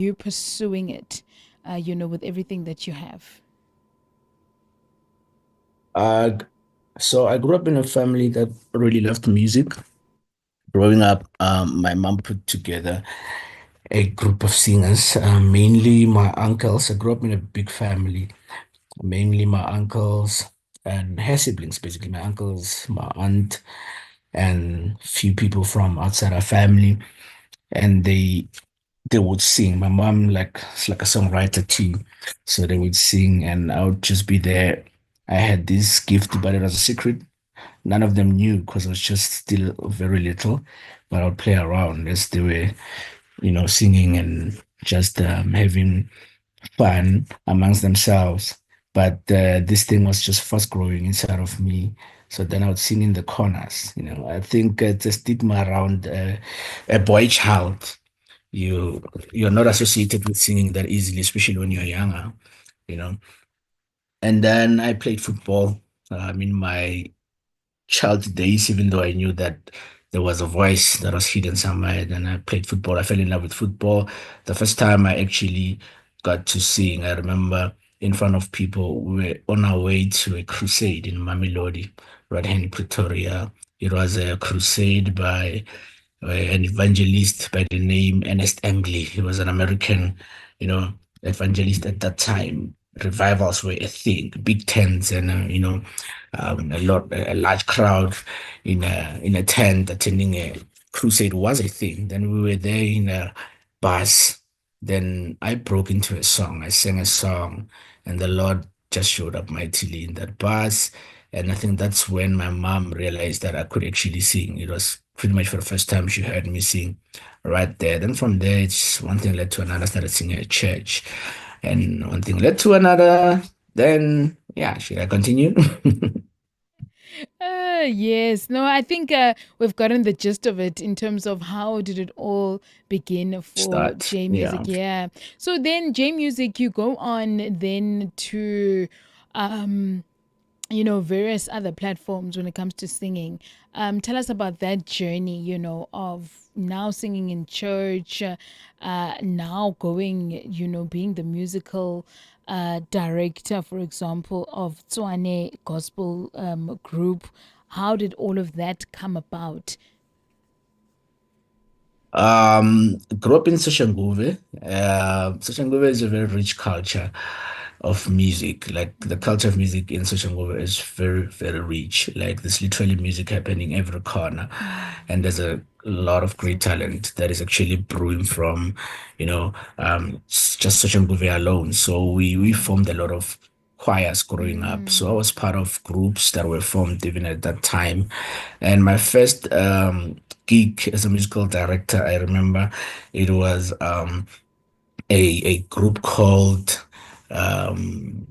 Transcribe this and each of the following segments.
you pursuing it, with everything that you have? Uh, so I grew up in a family that really loved music. Growing up, my mom put together a group of singers, mainly my uncles. I grew up in a big family, mainly my uncles and her siblings, basically my uncles, my aunt, and few people from outside our family. And they would sing. My mom is like a songwriter too, so they would sing, and I would just be there. I had this gift, but it was a secret. None of them knew because I was just still very little, but I would play around as they were, singing and just having fun amongst themselves. But this thing was just fast growing inside of me. So then I would sing in the corners. I think it's a stigma around a boy child. You you're not associated with singing that easily, especially when you're younger. You know. And then I played football. In my child days, even though I knew that there was a voice that was hidden somewhere. Then I played football. I fell in love with football. The first time I actually got to sing, I remember in front of people, we were on our way to a crusade in Mamelodi, right here in Pretoria. It was a crusade by an evangelist by the name Ernest Embley. He was an American, you know, evangelist at that time. Revivals were a thing, big tents, and a large crowd in a tent attending a crusade was a thing. Then we were there in a bus. Then I broke into a song. I sang a song, and the Lord just showed up mightily in that bus. And I think that's when my mom realized that I could actually sing. It was pretty much for the first time she heard me sing right there. Then from there, it's one thing led to another. I started singing at church, and one thing led to another. Then, yeah, should I continue? Yes. No, I think we've gotten the gist of it in terms of how did it all begin for Start. J Yeah. Music. Yeah. So then J Music, you go on then to, um, various other platforms when it comes to singing. Tell us about that journey, of now singing in church, now going, being the musical director, for example, of Tswane Gospel Group. How did all of that come about? Grew up in Soshanguve. Soshanguve is a very rich culture of music. Like the culture of music in Soshanguve is very, very rich. Like there's literally music happening every corner, Mm. and there's a lot of great talent that is actually brewing from, just Soshanguve alone. So we formed a lot of choirs growing up. So I Mm. was part of groups that were formed even at that time. And my first gig as a musical director, I remember it was a group called um,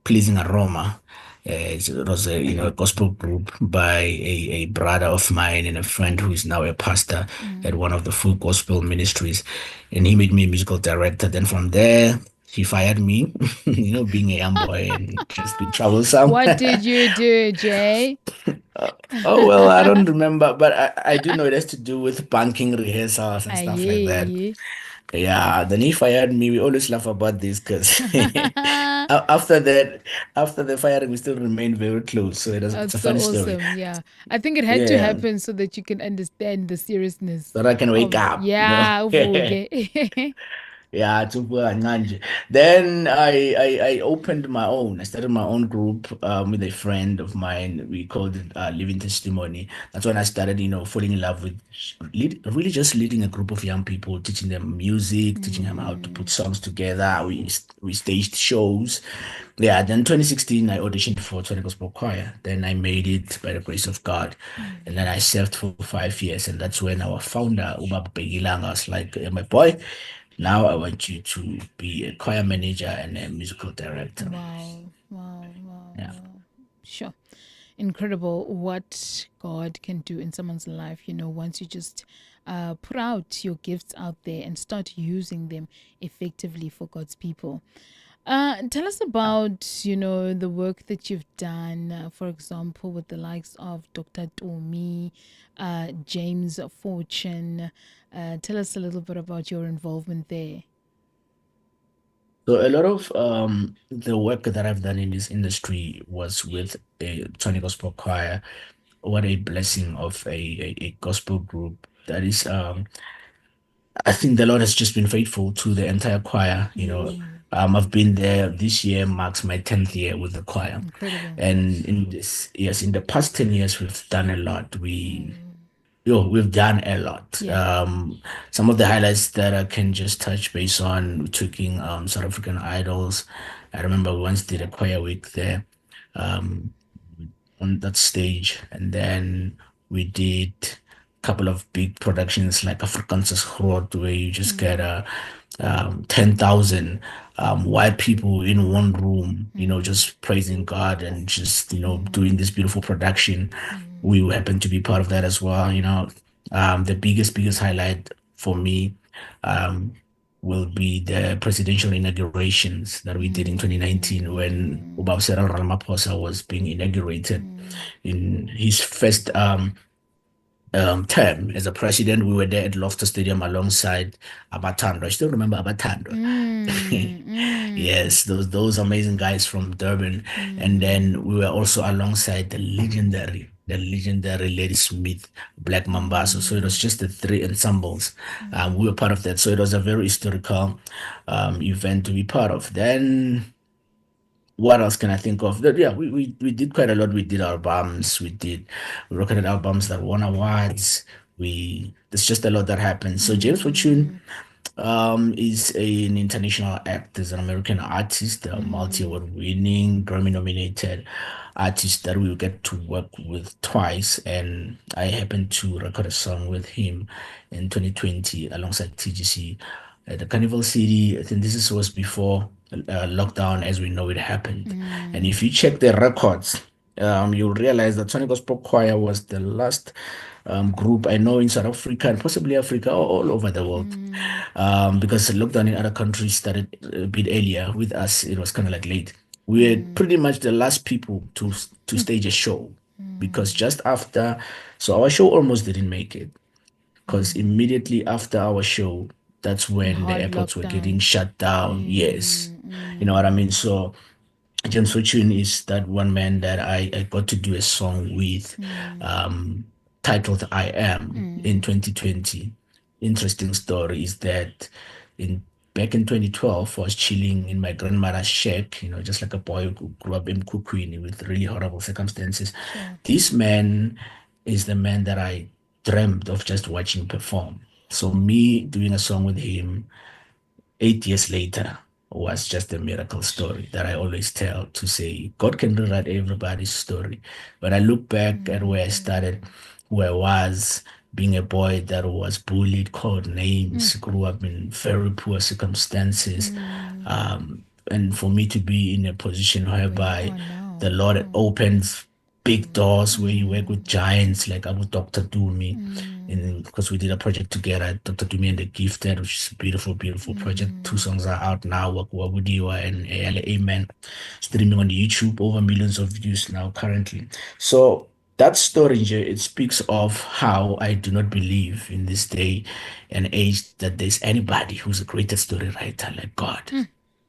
Pleasing Aroma. It was a gospel group by a brother of mine and a friend who is now a pastor at Mm. one of the full gospel ministries, and he made me a musical director. Then from there, he fired me, being a young boy and just being troublesome. What did you do, Jay? Uh, oh well, I don't remember, but I do know it has to do with banking rehearsals and stuff like that. Aye. Yeah, then he fired me. We always laugh about this because after that, after the firing, we still remain very close. So it's That's a so funny story. awesome. Yeah. I think it had to Yeah, happen so that you can understand the seriousness that I can wake of, up. yeah, uvuke. Yeah, Tupu and Nanje. Then I opened my own. I started my own group with a friend of mine. We called it Living Testimony. That's when I started, falling in love with really just leading a group of young people, teaching them music, teaching them how to put Mm. songs together. We staged shows. Yeah, then 2016 I auditioned for Twenty Gospel Choir. Then I made it by the grace of God. And then I served for 5 years. And that's when our founder, Ubaba Begilang, was like, my boy. Now I want you to be a choir manager and a musical director. Wow. Wow. Wow. Yeah. Wow. Sure. Incredible what God can do in someone's life, once you just put out your gifts out there and start using them effectively for God's people. Tell us about, the work that you've done, for example, with the likes of Dr. Tomi, James Fortune. Tell us a little bit about your involvement there. So a lot of the work that I've done in this industry was with a Tony Gospel Choir. What a blessing of a gospel group that is I think the Lord has just been faithful to the entire choir. I've been there this year marks my 10th year with the choir. Incredible. And in this, yes, in the past 10 years, we've done a lot. We've done a lot. Yeah. Some of the highlights that I can just touch base on, we took in South African idols. I remember we once did a choir week there. Um, on that stage. And then we did a couple of big productions like Afrikaans Groot, where you just get 10,000 white people in one room, just praising God and just, doing this beautiful production. We happen to be part of that as well. The biggest highlight for me um, will be the presidential inaugurations that we did in 2019 when Ubaba Cyril Ramaphosa was being inaugurated in his first term as a president. We were there at Loftus Stadium alongside Abatando. I still remember Abatando. Mm, mm, Yes, those amazing guys from Durban. And then we were also alongside the legendary Lady Smith, Black Mambazo. So it was just the three ensembles. We were part of that. So it was a very historical event to be part of. Then what else can I think of? Yeah, we did quite a lot. We did albums. We recorded albums that won awards. There's just a lot that happened. So James Fortune is an international act. He's an American artist, a multi-award winning, Grammy nominated artist that we will get to work with twice. And I happened to record a song with him in 2020 alongside TGC at the Carnival City. I think was before lockdown as we know it happened. And if you check the records, you'll realize that Sonic Gospel Choir was the last group I know in South Africa and possibly Africa or all over the world. Because the lockdown in other countries started a bit earlier. With us, it was kind of like late. We were pretty much the last people to stage a show because just after, so our show almost didn't make it because immediately after our show, that's and when the hard airports were getting lockdown. shut down. Yes, you know what I mean. So James Fortune is that one man that I got to do a song with, um, titled "I Am" in 2020. Interesting story is that in back in 2012, I was chilling in my grandmother's shack, just like a boy who grew up in Kukwini with really horrible circumstances. Sure. This man is the man that I dreamt of just watching perform. So me doing a song with him 8 years later was just a miracle story that I always tell to say God can rewrite everybody's story. But I look back at where I started, who I was, being a boy that was bullied, called names, grew up in very poor circumstances. And for me to be in a position Where you whereby are the now. Lord opens big doors where you work with giants like Abu Dr. Dumi. And because we did a project together, Dr. Dumi and the Gifted, which is a beautiful, beautiful project. Two songs are out now, Wakuwabudiwa and Ayala Amen, streaming on YouTube, over millions of views now currently. So that story, it speaks of how I do not believe in this day and age that there's anybody who's a greater story writer like God.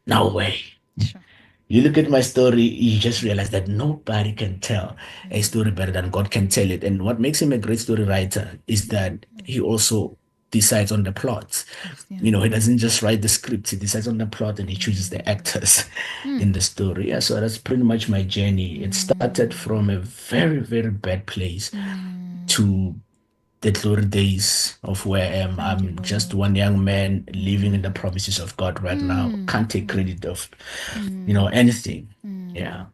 No way. Sure. You look at my story, you just realize that nobody can tell a story better than God can tell it. And what makes him a great story writer is that he also decides on the plot. Yes, yeah. He doesn't just write the script, he decides on the plot and he chooses the actors in the story. Yeah, so that's pretty much my journey. It started from a very, very bad place to the glory days of where I am. Thank you, I'm just Lord. one young man living in the promises of God right now. Can't take credit of, anything. Yeah.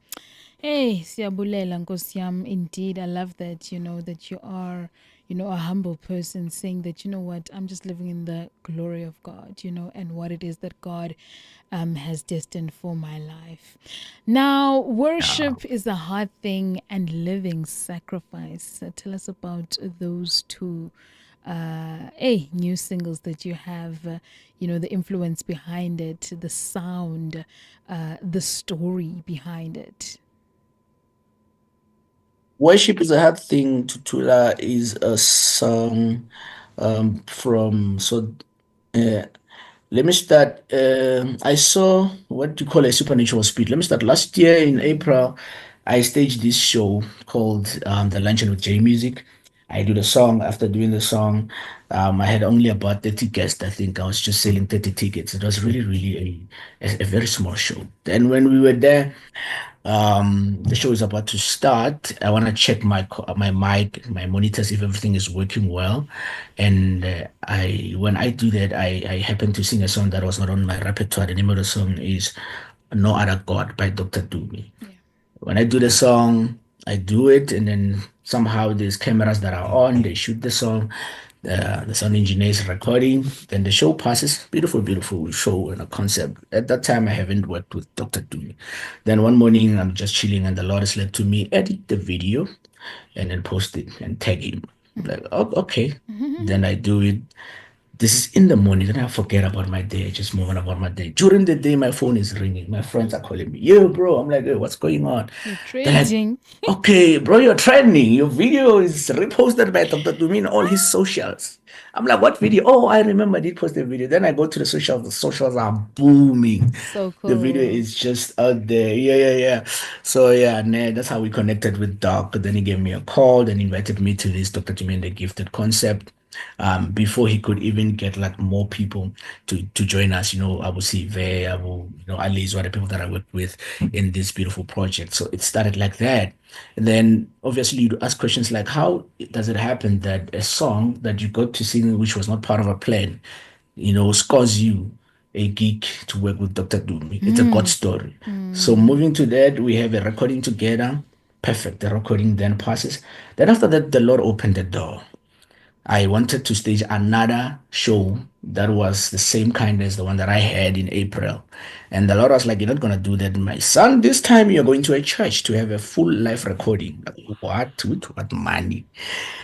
Hey, siyabulela Nkosi yami. Indeed, I love that, that you are, a humble person saying that, what, I'm just living in the glory of God, and what it is that God has destined for my life. Now, Yeah. worship is a hard thing and living sacrifice. Tell us about those two new singles that you have, the influence behind it, the sound, the story behind it. Worship is a hard thing. Tutula is a song from, so uh, Let me start. I saw what you call a supernatural speed. Let me start. Last year in April, I staged this show called The Luncheon with J Music. I do the song. After doing the song, I had only about 30 guests. I think I was just selling 30 tickets. It was really, really a very small show. Then when we were there, the show is about to start. I want to check my mic, my monitors, if everything is working well. And I when I do that, I happen to sing a song that was not on my repertoire. The name of the song is No Other God by Dr. Dumi. Yeah. When I do the song, I do it, and then somehow there's cameras that are on. They shoot the song. The sound engineer is recording. Then the show passes. Beautiful, beautiful show and a concept. At that time, I haven't worked with Dr. Dumi. Then one morning, I'm just chilling, and the Lord has led to me edit the video and then post it and tag him. Like, oh, okay. Then I do it. This is in the morning. Then I forget about my day. I just move on about my day. During the day, my phone is ringing. My friends are calling me. Yo, bro. I'm like, hey, what's going on? You're They're like, trading. okay, bro, you're trending. Your video is reposted by Dr. Dumi on all his socials. I'm like, what video? Oh, I remember I did post a video. Then I go to the socials. The socials are booming. So The video cool. is just out there. Yeah, yeah, yeah. So yeah, nah, that's how we connected with Doc. Then he gave me a call, then invited me to this Dr. Jimmy and the Gifted concept. Before he could even get like more people to join us, I will see there, I will, at least what the people that I work with in this beautiful project. So it started like that. And then obviously you'd ask questions like, how does it happen that a song that you got to sing, which was not part of a plan, scores you a gig to work with Dr. Dumi. It's a God Mm. story. So Mm. moving to that, we have a recording together. Perfect. The recording then passes. Then after that, the Lord opened the door. I wanted to stage another show that was the same kind as the one that I had in April. And the Lord was like, you're not going to do that, my son. This time you're going to a church to have a full live recording. Like, what? With what money?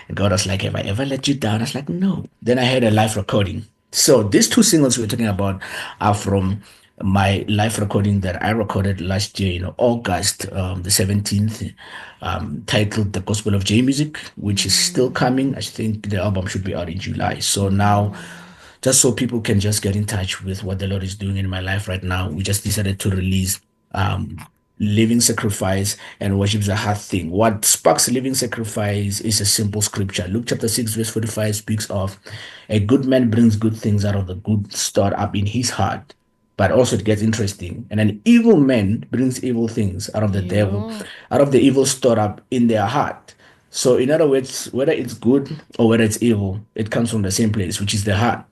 And God was like, have I ever let you down? I was like, no. Then I had a live recording. So these two singles we're talking about are from my live recording that I recorded last year, August the 17th, titled The Gospel of J Music, which is still coming. I think the album should be out in July. So now, Mm. just so people can just get in touch with what the Lord is doing in my life right now, we just decided to release um, living sacrifice and worship is a hard thing. What sparks living sacrifice is a simple scripture. Luke chapter 6, verse 45 speaks of a good man brings good things out of the good stored up in his heart. But also it gets interesting. And an evil man brings evil things out of the devil, Yo. out of the evil stored up in their heart. So, in other words, whether it's good or whether it's evil, it comes from the same place, which is the heart.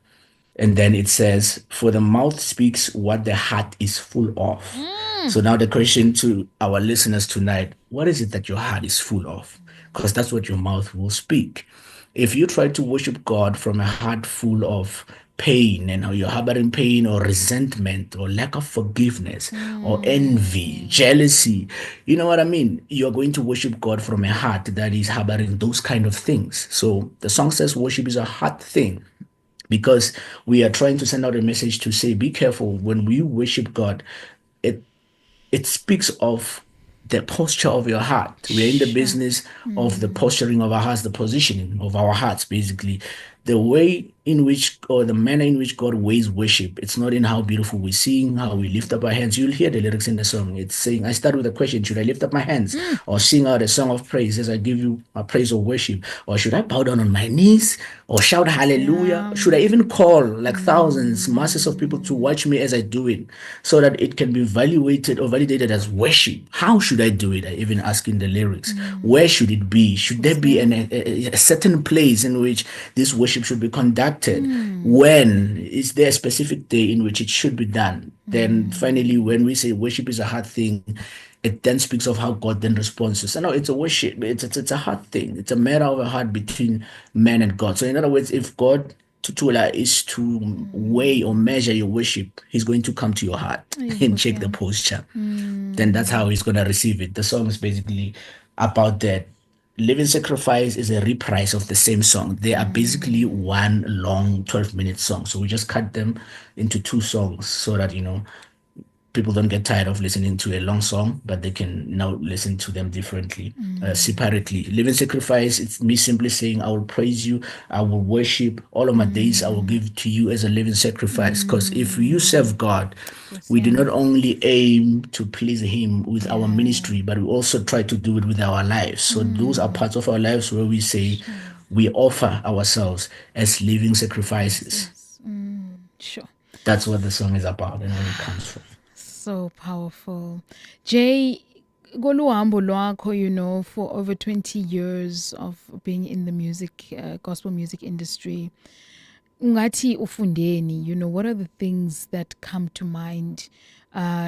And then it says, for the mouth speaks what the heart is full of. Mm. So now the question to our listeners tonight, what is it that your heart is full of? Because that's what your mouth will speak. If you try to worship God from a heart full of pain and how you're harboring pain or resentment or lack of forgiveness or envy, Mm. jealousy, you know what I mean? You're going to worship God from a heart that is harboring those kind of things. So the song says worship is a heart thing because we are trying to send out a message to say, be careful when we worship God. It it speaks of the posture of your heart. We are in the Sure. business of the Mm. posturing of our hearts, the positioning of our hearts, basically. The way in which, or the manner in which God weighs worship, it's not in how beautiful we sing, how we lift up our hands. You'll hear the lyrics in the song. It's saying, I start with a question, should I lift up my hands Mm. or sing out a song of praise as I give you a praise or worship? Or should I bow down on my knees or shout hallelujah? Yeah. Should I even call like thousands, masses of people to Mm. watch me as I do it so that it can be evaluated or validated as worship? How should I do it? I even ask in the lyrics. Where Mm. should it be? Should there be Okay. a certain place in which this worship should be conducted? Mm. When is there a specific day in which it should be done? Then finally, Mm. when we say worship is a hard thing, it then speaks of how God then responds. So no, it's a worship. It's a hard thing. It's a matter of a heart between man and God. So in other words, if God Tutula is to weigh or Mm. measure your worship, he's going to come to your heart Ay, and Nkosi check the yami. posture. Then that's how Mm. he's gonna receive it. The song is basically about that. Living Sacrifice is a reprise of the same song. They are basically Mm. one long 12-minute song. So we just cut them into two songs so that people don't get tired of listening to a long song, but they can now listen to them differently, separately. Living sacrifice, it's me simply saying, I will praise you, I will worship, all of my days I will give to you as a living sacrifice. Because if you serve God, Yes, we do yeah. not only aim to please Him with our Yeah. ministry, but we also try to do it with our lives. So those are parts of our lives where we say, Sure. we offer ourselves as living sacrifices. Yes. Sure. That's what the song is about and where it comes from. So powerful. Jay, koluhambo lwakho, for over 20 years of being in the music, gospel music industry, ungathi ufundeni, what are the things that come to mind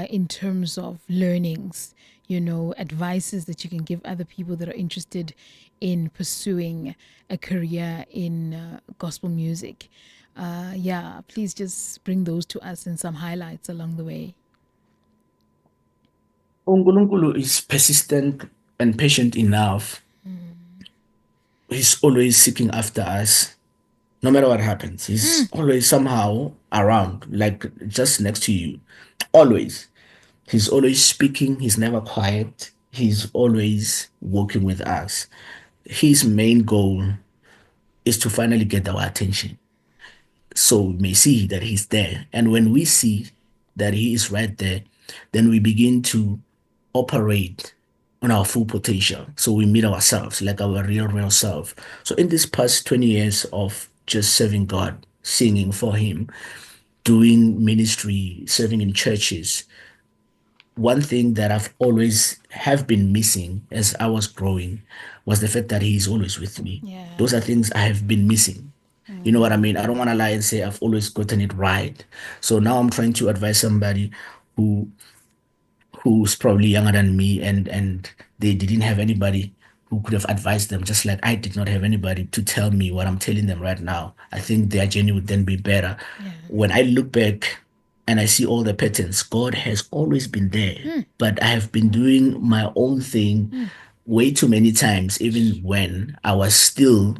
in terms of learnings, advices that you can give other people that are interested in pursuing a career in gospel music? Yeah, please just bring those to us and some highlights along the way. uNkulunkulu is persistent and patient enough. He's always seeking after us, no matter what happens. He's always somehow around, like just next to you. Always. He's always speaking. He's never quiet. He's always working with us. His main goal is to finally get our attention. So we may see that he's there. And when we see that he is right there, then we begin to operate on our full potential. So we meet ourselves like our real self. So in this past 20 years of just serving God, singing for him, doing ministry, serving in churches, one thing that I've always have been missing as I was growing was the fact that he is always with me. Yeah. Those are things I have been missing. You know what I mean? I don't want to lie and say I've always gotten it right. So now I'm trying to advise somebody who who's probably younger than me and they didn't have anybody who could have advised them, just like I did not have anybody to tell me what I'm telling them right now. I think their journey would then be better. Yeah. When I look back and I see all the patterns, God has always been there. But I have been doing my own thing way too many times, even when I was still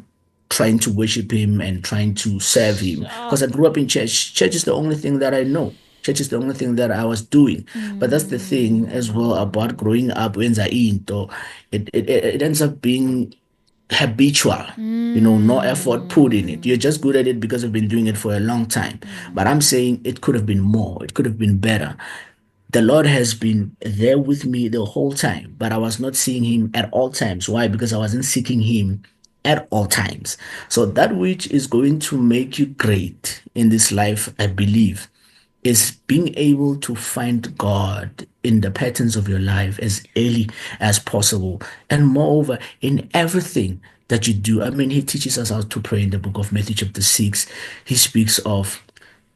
trying to worship him and trying to serve him. Because I grew up in church. Church is the only thing that I know. Church is the only thing that I was doing. But that's the thing as well about growing up when into it ends up being habitual. No effort put in it. You're just good at it because you've been doing it for a long time. But I'm saying it could have been more. It could have been better. The Lord has been there with me the whole time, but I was not seeing him at all times. Why? Because I wasn't seeking him at all times. So that which is going to make you great in this life, I believe, is being able to find God in the patterns of your life as early as possible. And moreover, in everything that you do. I mean, he teaches us how to pray in the book of Matthew, chapter 6. He speaks of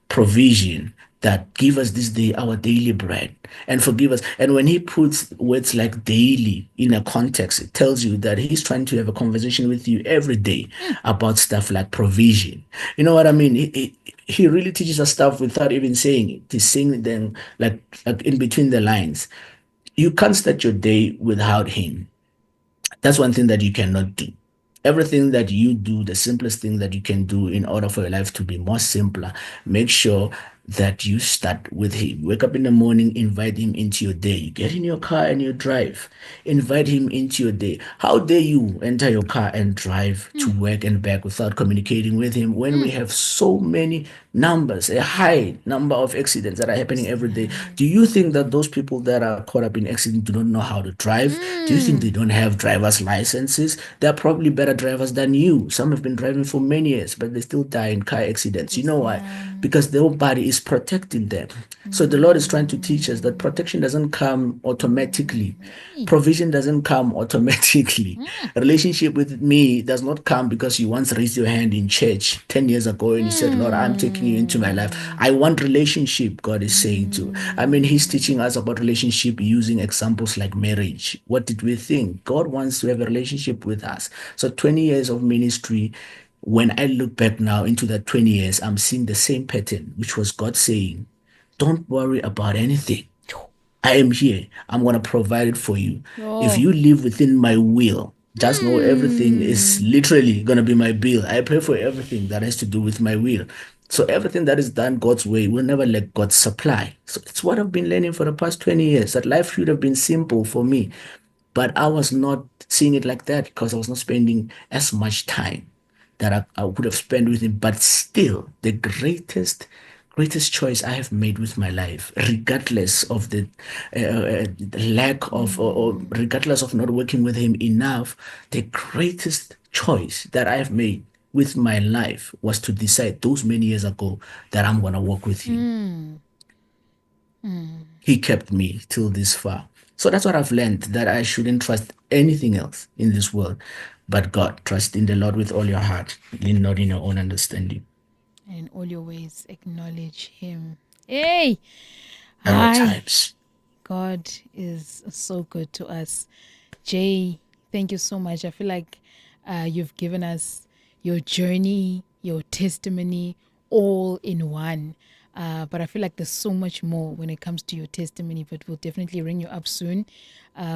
provision, that give us this day our daily bread and forgive us. And when he puts words like daily in a context, it tells you that he's trying to have a conversation with you every day about stuff like provision. You know what I mean? He really teaches us stuff without even saying it. He's saying them like in between the lines. You can't start your day without him. That's one thing that you cannot do. Everything that you do, the simplest thing that you can do in order for your life to be more simpler, make sure that you start with him. Wake up in the morning, invite him into your day. You get in your car and you drive. Invite him into your day. How dare you enter your car and drive to work and back without communicating with him when we have so many numbers, a high number of accidents that are happening every day? Do you think that those people that are caught up in accidents do not know how to drive? Do you think they don't have driver's licenses? They're probably better drivers than you. Some have been driving for many years, but they still die in car accidents. You know why? Because their body is protecting them. So the Lord is trying to teach us that protection doesn't come automatically. Provision doesn't come automatically. A relationship with me does not come because you once raised your hand in church 10 years ago and you said, Lord, I'm taking you into my life. I want relationship, God is saying to. I mean, he's teaching us about relationship using examples like marriage. What did we think? God wants to have a relationship with us. So 20 years of ministry, when I look back now into that 20 years, I'm seeing the same pattern, which was God saying, don't worry about anything. I am here. I'm going to provide it for you. If you live within my will, just know everything is literally going to be my bill. I pay for everything that has to do with my will. So everything that is done God's way will never let God supply. So it's what I've been learning for the past 20 years, that life should have been simple for me. But I was not seeing it like that because I was not spending as much time that I would have spent with him. But still, the greatest choice I have made with my life, regardless of the lack of, or regardless of not working with him enough, the greatest choice that I have made with my life was to decide those many years ago that I'm going to walk with him. Mm. Mm. He kept me till this far. So that's what I've learned, that I shouldn't trust anything else in this world but God. Trust in the Lord with all your heart, lean not in your own understanding. And in all your ways, acknowledge Him. Hey! At all Hi! times. God is so good to us. Jay, thank you so much. I feel like you've given us your journey, your testimony, all in one. But I feel like there's so much more when it comes to your testimony, but we'll definitely ring you up soon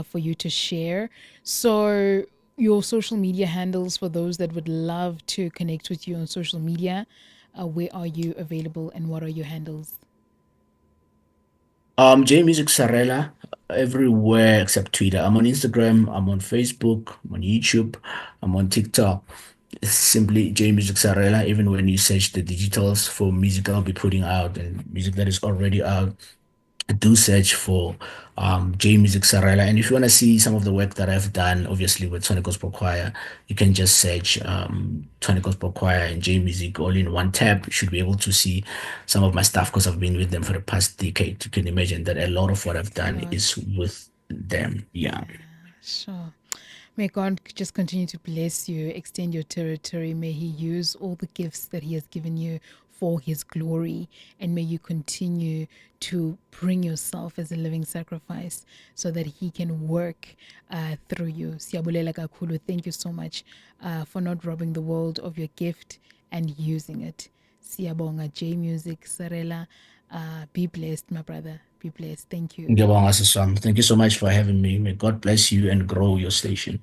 for you to share. So, your social media handles for those that would love to connect with you on social media, where are you available and what are your handles? J Music Sarela, everywhere except Twitter. I'm on Instagram, I'm on Facebook, I'm on YouTube, I'm on TikTok. It's simply J Music Sarela. Even when you search the digitals for music I'll be putting out and music that is already out, do search for J Music Sarela. And if you want to see some of the work that I've done, obviously with Tony Gospel Choir, you can just search Tony Gospel Choir and J Music all in one tab. You should be able to see some of my stuff because I've been with them for the past decade. You can imagine that a lot of what I've done God. is with them. Yeah. Sure. May God just continue to bless you, extend your territory. May He use all the gifts that He has given you for His glory. And may you continue to bring yourself as a living sacrifice so that He can work through you. Siyabulela kakhulu. Thank you so much for not robbing the world of your gift and using it. Siyabonga J Music Sarela. Be blessed, my brother. Be blessed. Thank you. Ngiyabonga, Sis Wami. Thank you so much for having me. May God bless you and grow your station.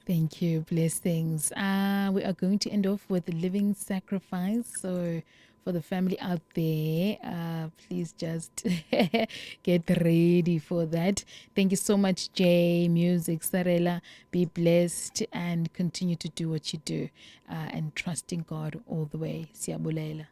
Thank you. Blessings. We are going to end off with living sacrifice. So, for the family out there, please just get ready for that. Thank you so much, Jay Music Sarela. Be blessed and continue to do what you do and trust in God all the way. Siyabulela.